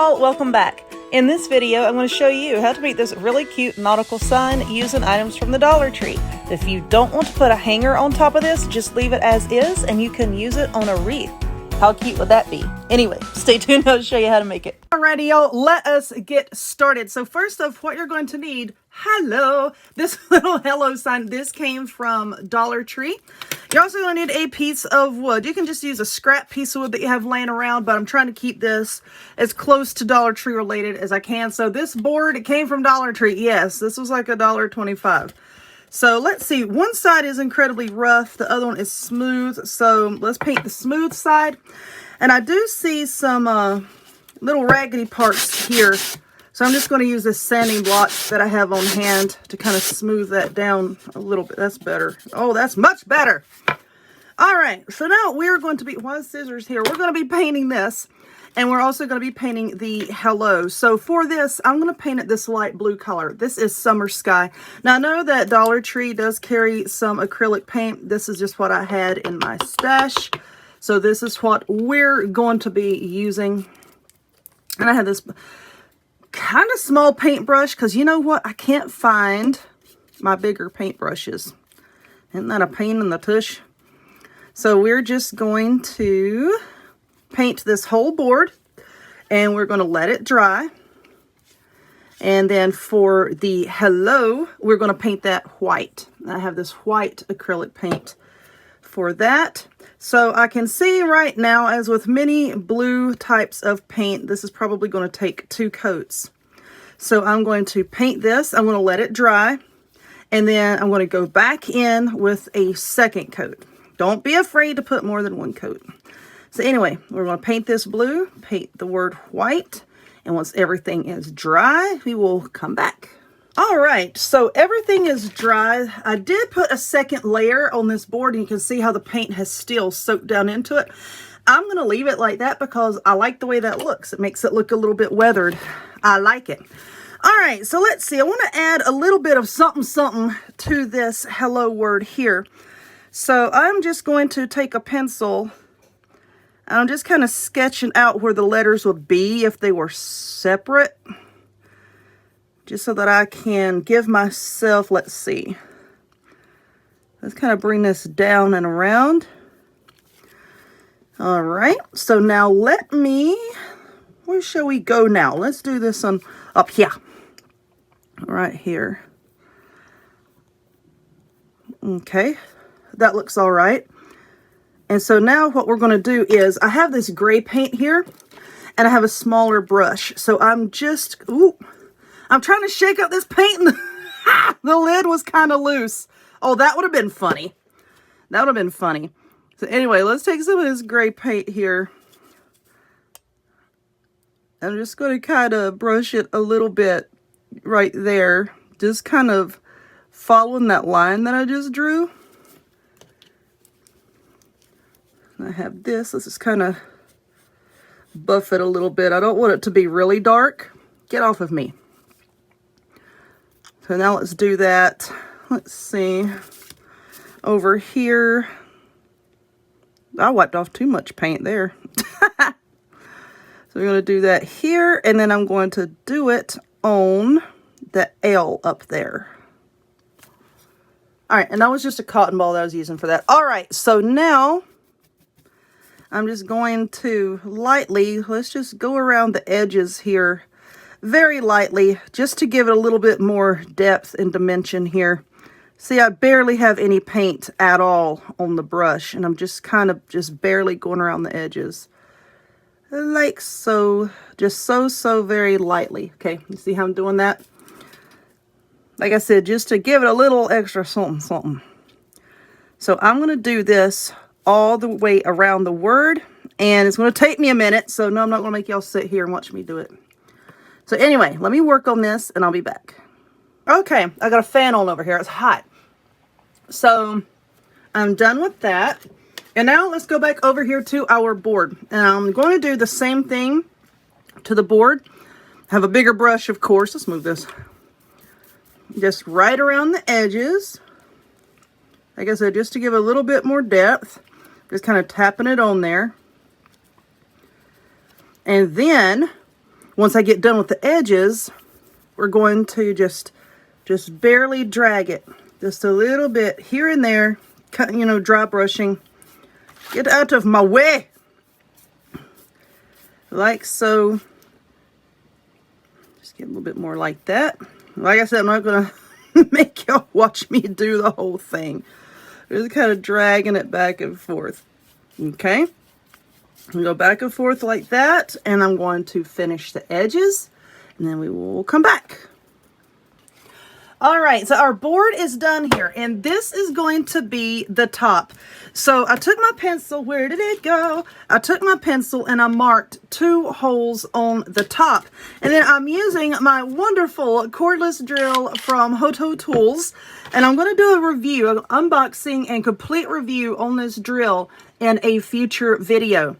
y'all, welcome back. In this video, I'm going to show you how to make this really cute nautical sign using items from the Dollar Tree. If you don't want to put a hanger on top of this, just leave it as is and you can use it on a wreath. How cute would that be? Anyway, stay tuned, I'll show you how to make it. Alrighty y'all, let us get started. So first off, what you're going to need, this little hello sign. This came from Dollar Tree. You're also going to need a piece of wood. You can just use a scrap piece of wood that you have laying around, but I'm trying to keep this as close to Dollar Tree related as I can. So this board, it came from Dollar Tree. Yes, this was like $1.25. So let's see, one side is incredibly rough, the other one is smooth. So let's paint the smooth side. And I do see some little raggedy parts here. So I'm just going to use this sanding block that I have on hand to kind of smooth that down a little bit. That's better. Oh, that's much better. All right, so now we're going to be, why is scissors here? We're going to be painting this. And we're also going to be painting the hello. So for this, I'm going to paint it this light blue color. This is Summer Sky. Now I know that Dollar Tree does carry some acrylic paint. This is just what I had in my stash. So this is what we're going to be using. And I have this kind of small paintbrush because you know what? I can't find my bigger paintbrushes. Isn't that a pain in the tush? So we're just going to paint this whole board and we're going to let it dry. And then for the hello, we're going to paint that white. I have this white acrylic paint for that. So I can see right now, as with many blue types of paint, this is probably going to take 2 coats. So I'm going to paint this, I'm going to let it dry, and then I'm going to go back in with a second coat. Don't be afraid to put more than 1 coat. So anyway, we're going to paint this blue, paint the word white, and once everything is dry, we will come back. All right, so everything is dry. I did put a second layer on this board, and you can see how the paint has still soaked down into it. I'm going to leave it like that because I like the way that looks. It makes it look a little bit weathered. I like it. All right, so let's see. I want to add a little bit of something to this hello word here. So I'm just going to take a pencil. I'm just kind of sketching out where the letters would be if they were separate. Just so that I can give myself, let's see. Let's kind of bring this down and around. All right, so now where shall we go now? Let's do this on up here. Right here. Okay, that looks all right. And so now what we're going to do is, I have this gray paint here, and I have a smaller brush. So I'm just, I'm trying to shake up this paint, and the lid was kind of loose. Oh, that would have been funny. That would have been funny. So anyway, let's take some of this gray paint here. I'm just going to kind of brush it a little bit right there. Just kind of following that line that I just drew. I have this. Let's just kind of buff it a little bit. I don't want it to be really dark. Get off of me. So now let's do that. Let's see. Over here. I wiped off too much paint there. So we're going to do that here. And then I'm going to do it on the L up there. All right. And that was just a cotton ball that I was using for that. All right. So now I'm just going to lightly, let's just go around the edges here very lightly, just to give it a little bit more depth and dimension here. See, I barely have any paint at all on the brush, and I'm just kind of just barely going around the edges. Like so, just so very lightly. Okay, you see how I'm doing that? Like I said, just to give it a little extra something. So I'm going to do this all the way around the word, and it's going to take me a minute, so no, I'm not going to make y'all sit here and watch me do it. So anyway, let me work on this and I'll be back. Okay, I got a fan on over here. It's hot. So I'm done with that. And now let's go back over here to our board. And I'm going to do the same thing to the board. Have a bigger brush, of course. Let's move this. Just right around the edges. Like I said, just to give a little bit more depth. Just kind of tapping it on there. And then once I get done with the edges, we're going to just barely drag it. Just a little bit here and there, you know, dry brushing. Get out of my way. Like so. Just get a little bit more like that. Like I said, I'm not going to make y'all watch me do the whole thing. Just kind of dragging it back and forth. Okay. We go back and forth like that. And I'm going to finish the edges. And then we will come back. All right, so our board is done here, and this is going to be the top. So I took my pencil, where did it go? I took my pencil and I marked 2 holes on the top. And then I'm using my wonderful cordless drill from Hoto Tools, and I'm going to do a review, an unboxing and complete review on this drill in a future video.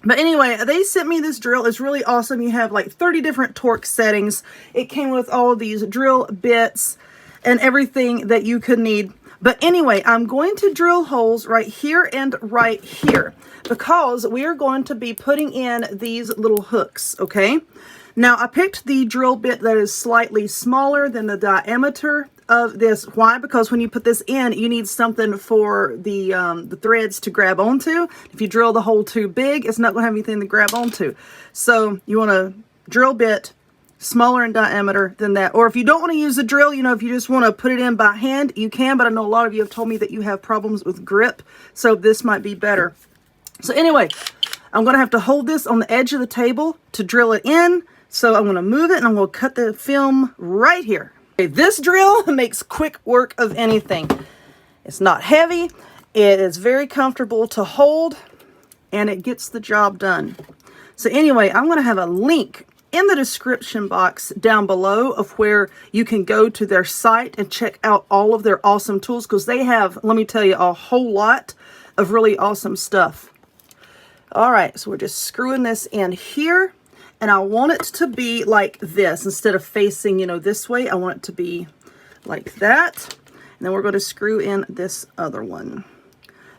But anyway, they sent me this drill. It's really awesome. You have like 30 different torque settings. It came with all of these drill bits and everything that you could need. But anyway, I'm going to drill holes right here and right here because we are going to be putting in these little hooks, okay? Now, I picked the drill bit that is slightly smaller than the diameter of this. Why? Because when you put this in, you need something for the threads to grab onto. If you drill the hole too big, it's not going to have anything to grab onto. So you want a drill bit smaller in diameter than that. Or if you don't want to use a drill, you know, if you just want to put it in by hand, you can. But I know a lot of you have told me that you have problems with grip, so this might be better. So anyway, I'm going to have to hold this on the edge of the table to drill it in. So I'm going to move it and I'm going to cut the film right here. Okay, this drill makes quick work of anything. It's not heavy. It is very comfortable to hold and it gets the job done. So anyway, I'm going to have a link in the description box down below of where you can go to their site and check out all of their awesome tools, because they have, let me tell you, a whole lot of really awesome stuff. All right, so we're just screwing this in here. And I want it to be like this. Instead of facing, you know, this way, I want it to be like that. And then we're going to screw in this other one.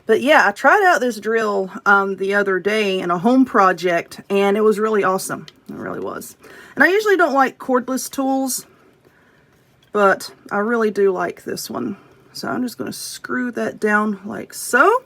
But yeah, I tried out this drill the other day in a home project, and it was really awesome. It really was. And I usually don't like cordless tools, but I really do like this one. So I'm just going to screw that down like so.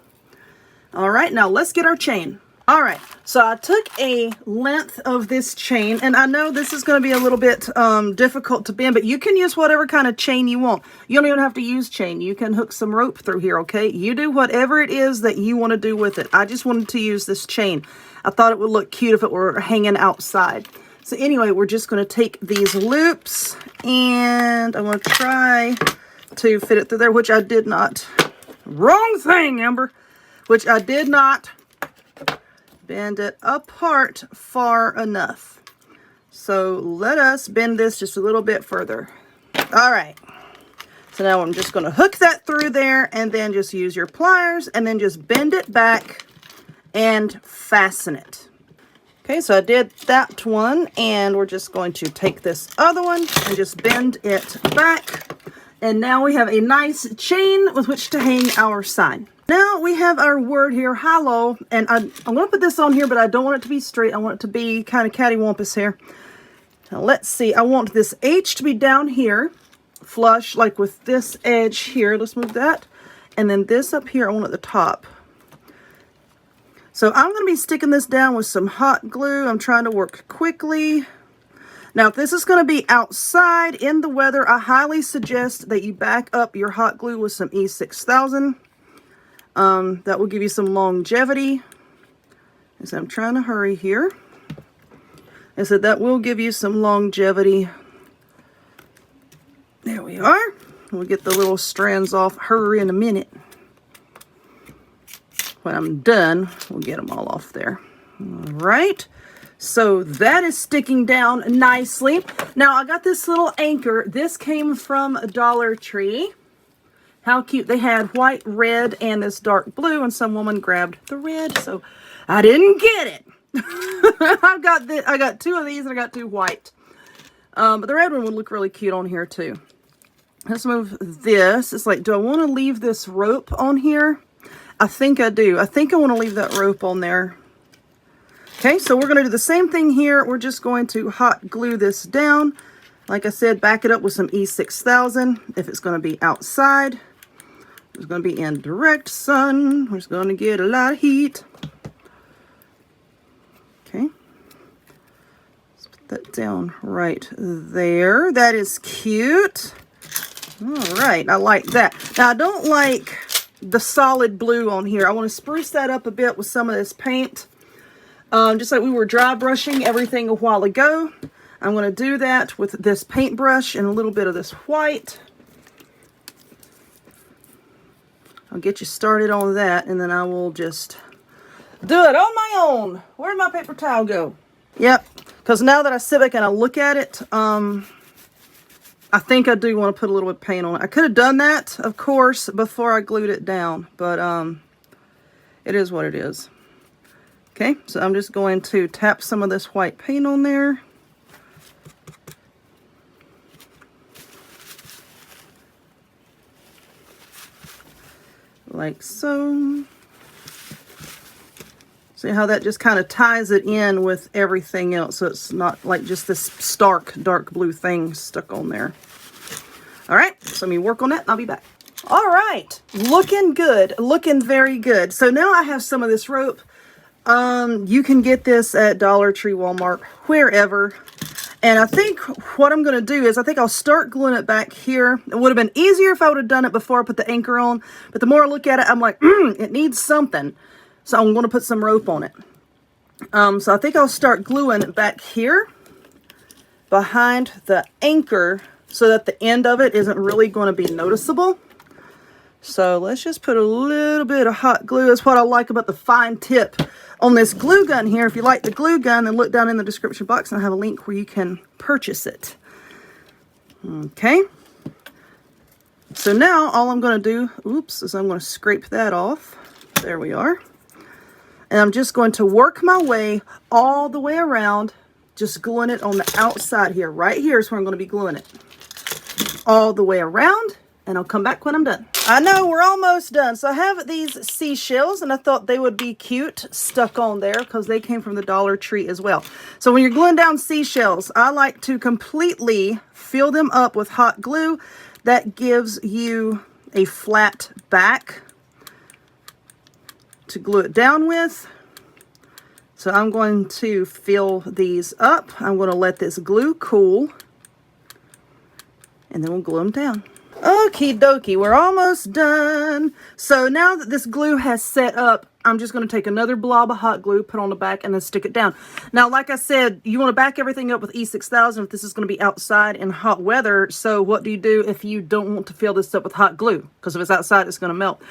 All right, now let's get our chain. All right, so I took a length of this chain, and I know this is going to be a little bit difficult to bend, but you can use whatever kind of chain you want. You don't even have to use chain. You can hook some rope through here, okay? You do whatever it is that you want to do with it. I just wanted to use this chain. I thought it would look cute if it were hanging outside. So anyway, we're just going to take these loops, and I'm going to try to fit it through there, which I did not. Wrong thing, Amber. Which I did not bend it apart far enough. So let us bend this just a little bit further. All right. So now I'm just going to hook that through there and then just use your pliers and then just bend it back and fasten it. Okay, so I did that one, and we're just going to take this other one and just bend it back. And now we have a nice chain with which to hang our sign. Now we have our word here, hello, and I'm going to put this on here, but I don't want it to be straight. I want it to be kind of cattywampus here. Now let's see, I want this H to be down here, flush, like with this edge here. Let's move that. And then this up here, I want at the top. So I'm going to be sticking this down with some hot glue. I'm trying to work quickly. Now, if this is going to be outside in the weather, I highly suggest that you back up your hot glue with some E6000. That will give you some longevity. So I'm trying to hurry here. I said that will give you some longevity. There we are. We'll get the little strands off her in a minute. When I'm done, we'll get them all off there. All right. So that is sticking down nicely. Now I got this little anchor. This came from Dollar Tree. How cute. They had white, red, and this dark blue, and some woman grabbed the red, so I didn't get it. I got two of these, and I got two white. But the red one would look really cute on here too. Let's move this. It's like, do I want to leave this rope on here? I think I do. I think I want to leave that rope on there. Okay, so we're going to do the same thing here. We're just going to hot glue this down. Like I said, back it up with some E6000. If it's going to be outside, it's going to be in direct sun. We're just going to get a lot of heat. Okay. Let's put that down right there. That is cute. All right, I like that. Now, I don't like the solid blue on here. I want to spruce that up a bit with some of this paint. Just like we were dry brushing everything a while ago. I'm going to do that with this paintbrush and a little bit of this white. I'll get you started on that, and then I will just do it on my own. Where'd my paper towel go? Yep, because now that I sit back and I look at it, I think I do want to put a little bit of paint on it. I could have done that, of course, before I glued it down, but it is what it is. Okay, so I'm just going to tap some of this white paint on there. Like so. See how that just kind of ties it in with everything else, so it's not like just this stark dark blue thing stuck on there. All right, so let me work on that and I'll be back. All right, looking good, looking very good. So now I have some of this rope. You can get this at Dollar Tree, Walmart, wherever. And I think what I'm going to do is I think I'll start gluing it back here. It would have been easier if I would have done it before I put the anchor on. But the more I look at it, I'm like, it needs something. So I'm going to put some rope on it. So I think I'll start gluing it back here behind the anchor so that the end of it isn't really going to be noticeable. So let's just put a little bit of hot glue. That's what I like about the fine tip on this glue gun here. If you like the glue gun, then look down in the description box and I have a link where you can purchase it. Okay. So now all I'm going to do, is I'm going to scrape that off. There we are. And I'm just going to work my way all the way around, just gluing it on the outside here. Right here is where I'm going to be gluing it. All the way around, and I'll come back when I'm done. I know we're almost done. So I have these seashells, and I thought they would be cute stuck on there because they came from the Dollar Tree as well. So when you're gluing down seashells, I like to completely fill them up with hot glue. That gives you a flat back to glue it down with. So I'm going to fill these up. I'm going to let this glue cool, and then we'll glue them down. Okie dokie, we're almost done. So now that this glue has set up, I'm just going to take another blob of hot glue, put on the back, and then stick it down. Now, like I said, you want to back everything up with E6000 if this is going to be outside in hot weather. So what do you do if you don't want to fill this up with hot glue? Because if it's outside, it's going to melt.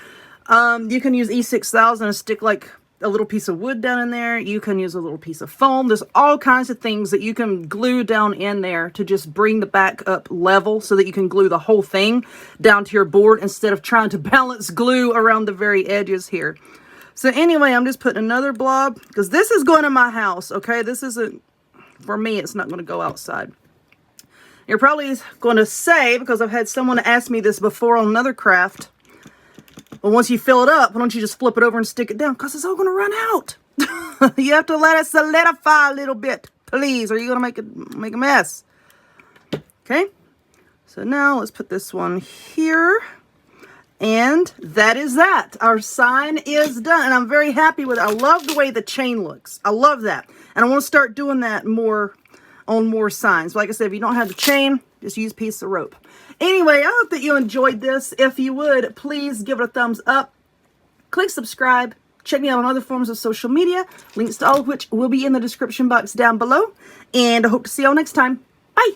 You can use E6000 and stick like a little piece of wood down in there. You can use a little piece of foam. There's all kinds of things that you can glue down in there to just bring the back up level so that you can glue the whole thing down to your board instead of trying to balance glue around the very edges here. So anyway, I'm just putting another blob because this is going in my house, okay? This isn't, for me, it's not going to go outside. You're probably going to say, because I've had someone ask me this before on another craft, well, once you fill it up, why don't you just flip it over and stick it down? Because it's all going to run out. You have to let it solidify a little bit, please, or you're going to make a mess. Okay? So now let's put this one here. And that is that. Our sign is done. And I'm very happy with it. I love the way the chain looks. I love that. And I want to start doing that more on more signs. Like I said, if you don't have the chain, just use a piece of rope. Anyway, I hope that you enjoyed this. If you would, please give it a thumbs up. Click subscribe. Check me out on other forms of social media. Links to all of which will be in the description box down below. And I hope to see y'all next time. Bye.